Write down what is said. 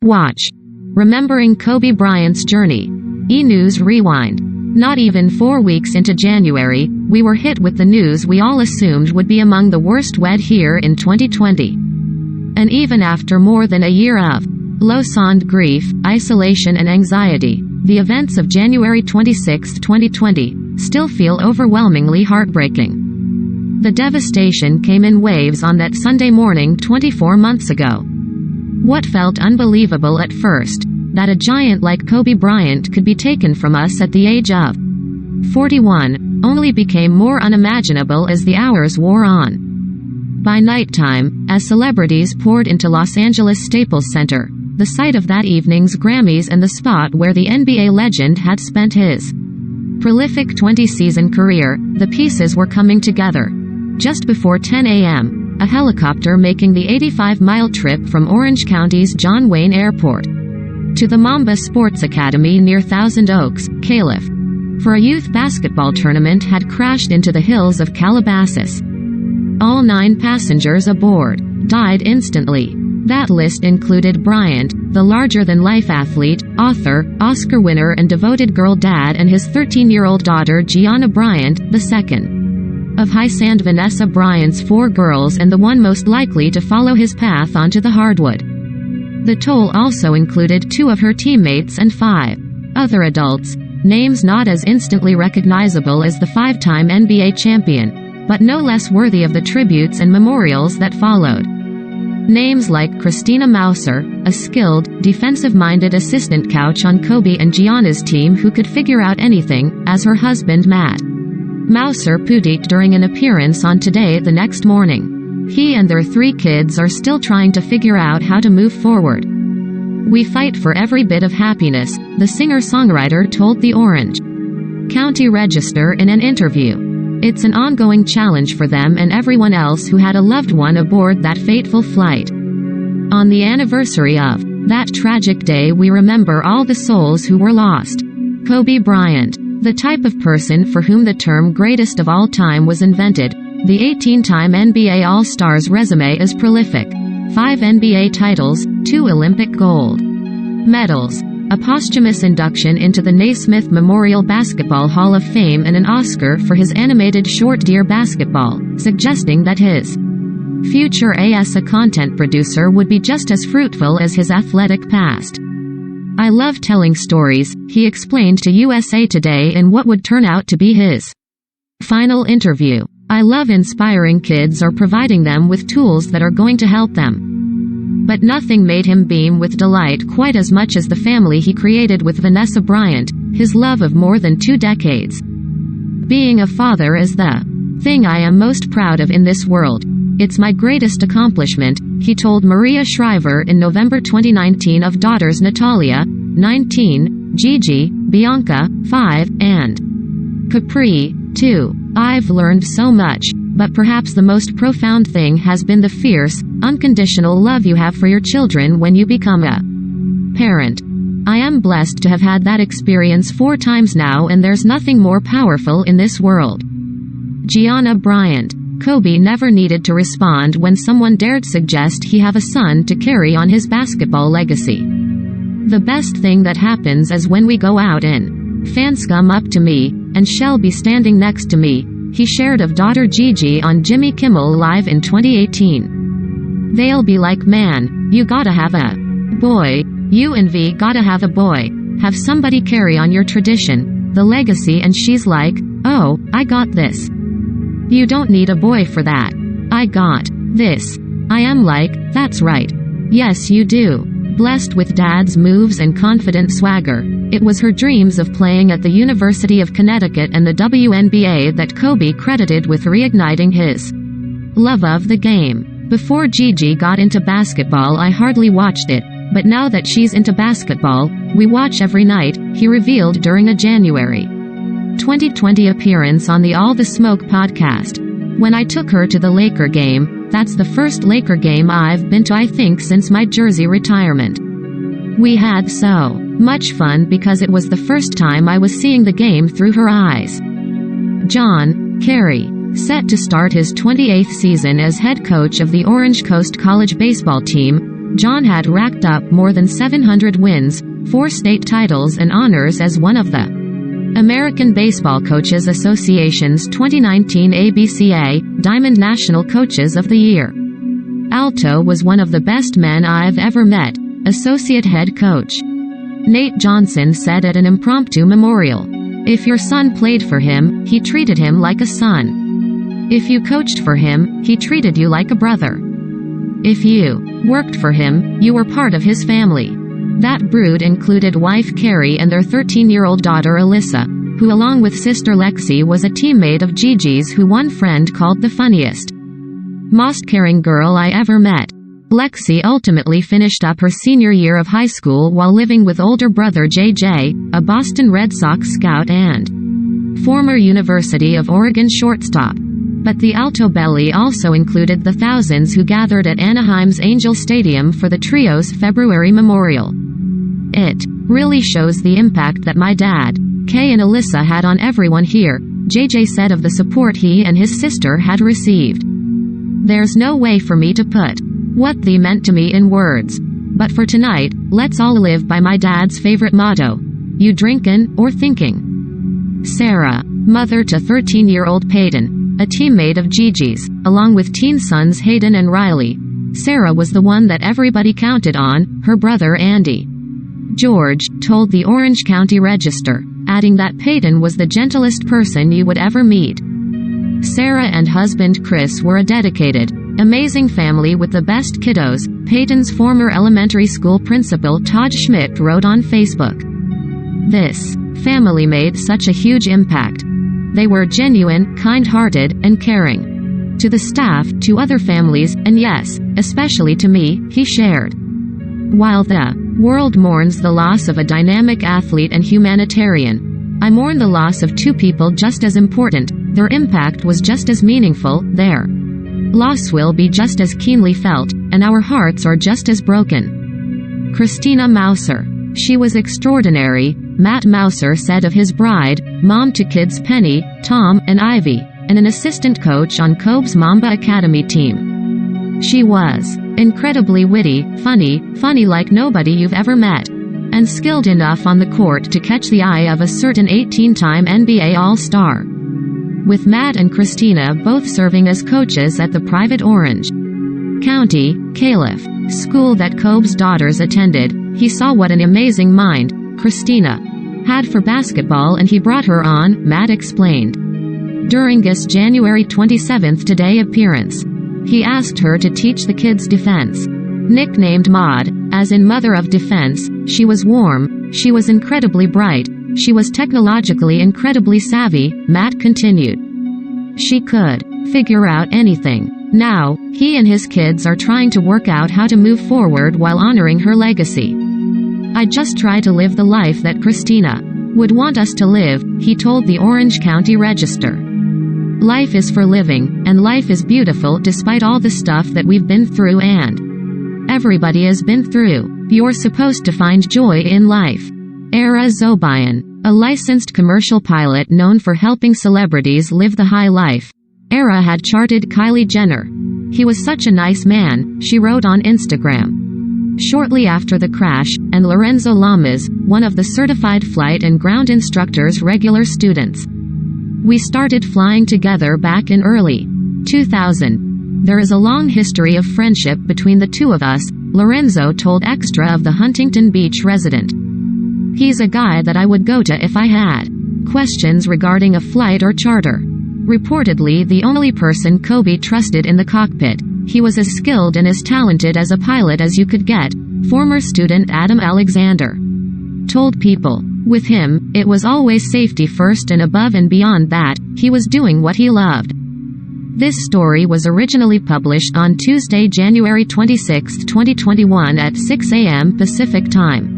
Watch. Remembering Kobe Bryant's journey. E-News Rewind. Not even 4 weeks into January, we were hit with the news we all assumed would be among the worst we'd hear in 2020. And even after more than a year of low-sound grief, isolation and anxiety, the events of January 26, 2020, still feel overwhelmingly heartbreaking. The devastation came in waves on that Sunday morning 24 months ago. What felt unbelievable at first, that a giant like Kobe Bryant could be taken from us at the age of 41, only became more unimaginable as the hours wore on. By nighttime, as celebrities poured into Los Angeles Staples Center, the site of that evening's Grammys and the spot where the NBA legend had spent his prolific 20-season career, the pieces were coming together. Just before 10 a.m., a helicopter making the 85-mile trip from Orange County's John Wayne Airport to the Mamba Sports Academy near Thousand Oaks, Calif, for a youth basketball tournament had crashed into the hills of Calabasas. All 9 passengers aboard died instantly. That list included Bryant, the larger-than-life athlete, author, Oscar winner and devoted girl dad, and his 13-year-old daughter Gianna Bryant, the second of Hysand Vanessa Bryant's 4 girls and the one most likely to follow his path onto the hardwood. The toll also included 2 of her teammates and 5 other adults, names not as instantly recognizable as the 5-time NBA champion, but no less worthy of the tributes and memorials that followed. Names like Christina Meier, a skilled, defensive-minded assistant coach on Kobe and Gianna's team who could figure out anything, as her husband Matt Meier puked during an appearance on Today the next morning. He and their 3 kids are still trying to figure out how to move forward. "We fight for every bit of happiness," the singer-songwriter told the Orange County Register in an interview. "It's an ongoing challenge for them and everyone else who had a loved one aboard that fateful flight. On the anniversary of that tragic day, we remember all the souls who were lost." Kobe Bryant, the type of person for whom the term greatest of all time was invented, the 18-time NBA All-Star's resume is prolific. 5 NBA titles, 2 Olympic gold medals, a posthumous induction into the Naismith Memorial Basketball Hall of Fame, and an Oscar for his animated short Dear Basketball, suggesting that his future as a content producer would be just as fruitful as his athletic past. "I love telling stories," he explained to USA Today in what would turn out to be his final interview. "I love inspiring kids or providing them with tools that are going to help them." But nothing made him beam with delight quite as much as the family he created with Vanessa Bryant, his love of more than 2 decades. "Being a father is the thing I am most proud of in this world. It's my greatest accomplishment," he told Maria Shriver in November 2019 of daughters Natalia, 19, Gigi, Bianca, 5, and Capri, 2. "I've learned so much, but perhaps the most profound thing has been the fierce, unconditional love you have for your children when you become a parent. I am blessed to have had that experience 4 times now, and there's nothing more powerful in this world." Gianna Bryant. Kobe never needed to respond when someone dared suggest he have a son to carry on his basketball legacy. "The best thing that happens is when we go out and fans come up to me, and she'll be standing next to me," he shared of daughter Gigi on Jimmy Kimmel Live in 2018. "They'll be like, 'Man, you gotta have a boy. You and V gotta have a boy. Have somebody carry on your tradition, the legacy,' and she's like, 'Oh, I got this. You don't need a boy for that. I got this.' I am like, 'That's right. Yes you do.'" Blessed with dad's moves and confident swagger, it was her dreams of playing at the University of Connecticut and the WNBA that Kobe credited with reigniting his love of the game. "Before Gigi got into basketball I hardly watched it, but now that she's into basketball, we watch every night," he revealed during a January 2020 appearance on the All the Smoke podcast. "When I took her to the Laker game, that's the first Laker game I've been to I think since my Jersey retirement. We had so much fun because it was the first time I was seeing the game through her eyes." John Kerry, set to start his 28th season as head coach of the Orange Coast College baseball team, John had racked up more than 700 wins, 4 state titles and honors as one of the American Baseball Coaches Association's 2019 ABCA Diamond National Coaches of the Year. Alto was one of the best men I've ever met, associate head coach Nate Johnson said at an impromptu memorial. If your son played for him, he treated him like a son. If you coached for him, he treated you like a brother. If you worked for him, you were part of his family. That brood included wife Kerry and their 13-year-old daughter Alyssa, who along with sister Lexi was a teammate of Gigi's, who one friend called the funniest, most caring girl I ever met. Lexi ultimately finished up her senior year of high school while living with older brother JJ, a Boston Red Sox scout and former University of Oregon shortstop. But the Alto Belly also included the thousands who gathered at Anaheim's Angel Stadium for the trio's February memorial. It really shows the impact that my dad, Kay, and Alyssa had on everyone here, JJ said of the support he and his sister had received. There's no way for me to put what they meant to me in words. But for tonight, let's all live by my dad's favorite motto: you drinkin' or thinking. Sarah, mother to 13-year-old Peyton, a teammate of Gigi's, along with teen sons Hayden and Riley. Sarah was the one that everybody counted on, her brother Andy. George told the Orange County Register, adding that Peyton was the gentlest person you would ever meet. Sarah and husband Chris were a dedicated, amazing family with the best kiddos, Peyton's former elementary school principal Todd Schmidt wrote on Facebook. This family made such a huge impact. They were genuine, kind-hearted, and caring. To the staff, to other families, and yes, especially to me, he shared. While the world mourns the loss of a dynamic athlete and humanitarian, I mourn the loss of 2 people just as important. Their impact was just as meaningful. Their loss will be just as keenly felt, and our hearts are just as broken. Christina Meier. She was extraordinary, Matt Mauser said of his bride, mom to kids Penny, Tom, and Ivy, and an assistant coach on Cobb's Mamba Academy team. She was incredibly witty, funny like nobody you've ever met, and skilled enough on the court to catch the eye of a certain 18-time NBA All-Star. With Matt and Christina both serving as coaches at the private Orange County Caliph school that Cobb's daughters attended, he saw what an amazing mind Christina had for basketball and he brought her on, Matt explained. During his January 27 Today appearance, he asked her to teach the kids defense. Nicknamed Maud, as in Mother of Defense, she was warm, she was incredibly bright, she was technologically incredibly savvy, Matt continued. She could figure out anything. Now, he and his kids are trying to work out how to move forward while honoring her legacy. I just try to live the life that Christina would want us to live, he told the Orange County Register. Life is for living, and life is beautiful despite all the stuff that we've been through and everybody has been through. You're supposed to find joy in life. Era Zobian, a licensed commercial pilot known for helping celebrities live the high life. Era had charted Kylie Jenner. He was such a nice man, she wrote on Instagram. Shortly after the crash, and Lorenzo Lamas, one of the certified flight and ground instructor's regular students. We started flying together back in early 2000. There is a long history of friendship between the two of us, Lorenzo told Extra of the Huntington Beach resident. He's a guy that I would go to if I had questions regarding a flight or charter. Reportedly the only person Kobe trusted in the cockpit. He was as skilled and as talented as a pilot as you could get, former student Adam Alexander told People. With him, it was always safety first, and above and beyond that, he was doing what he loved. This story was originally published on Tuesday, January 26, 2021 at 6 a.m. Pacific Time.